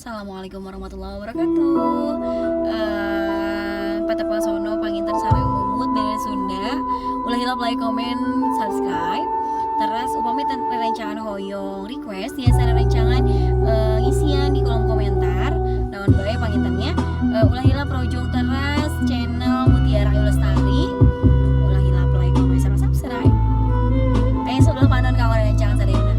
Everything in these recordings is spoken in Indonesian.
Assalamualaikum warahmatullahi wabarakatuh. Pada pasono panginten sareng umut bere Sunda. Ulah hilap like, comment, subscribe. Terus upami rerencangan hoyong request ya sana rencangan ngisian di kolom komentar. Naon bae pangintennya. Ulah hilap projong teras channel Mutiara Ayu Lestari. Ulah hilap like, comment, sama subscribe. Ayo sebelah pandon kawan rencangan sadayana.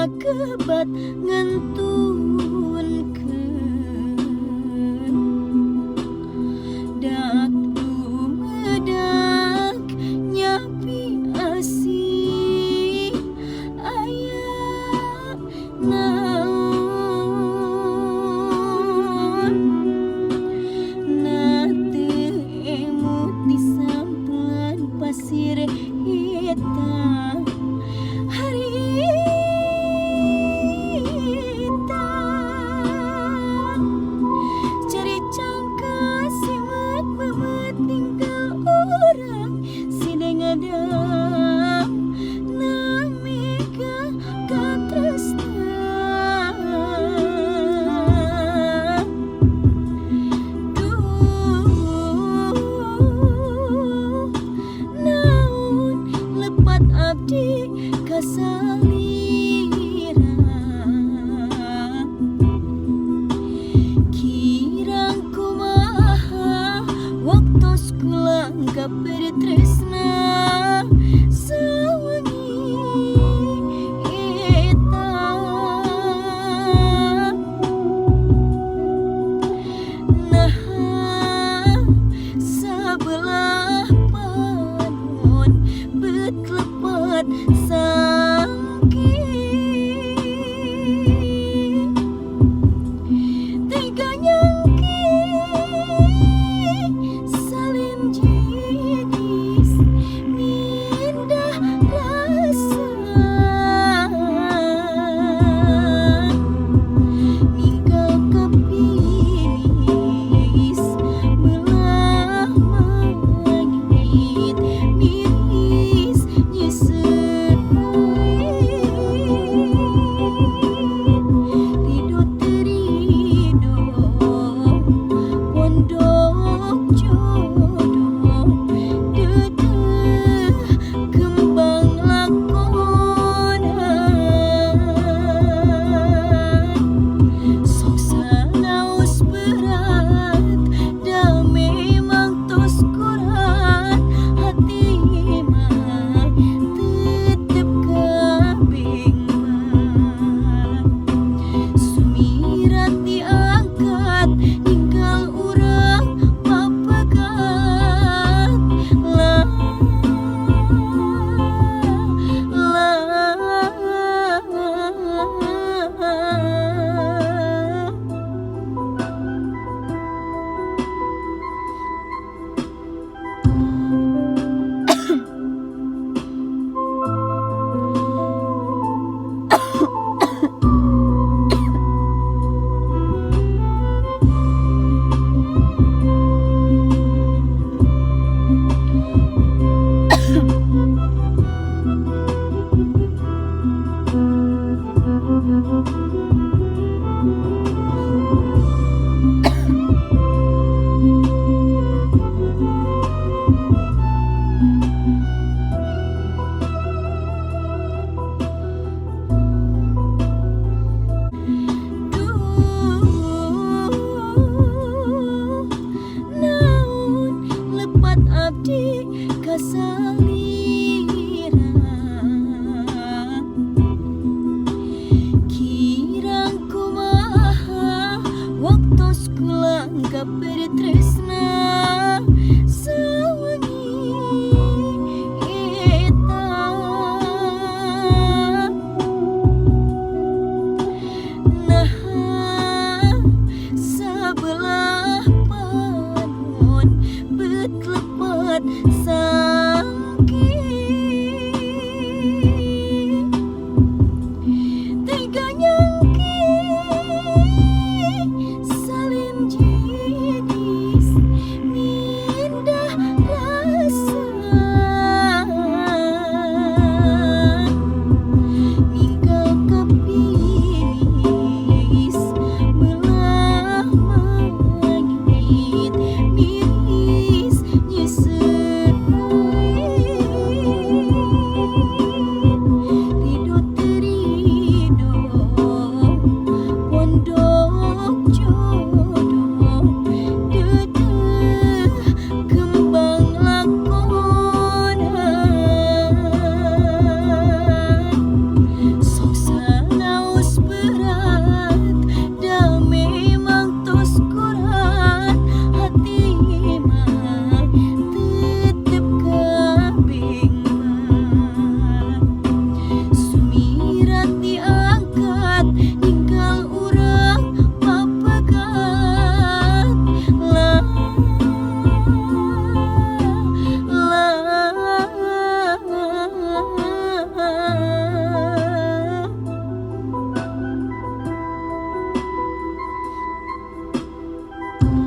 Kebat ngentunkeun dak dumedak nyapi asih aya naon nate emut di sampungan pasir hitam abdi kasali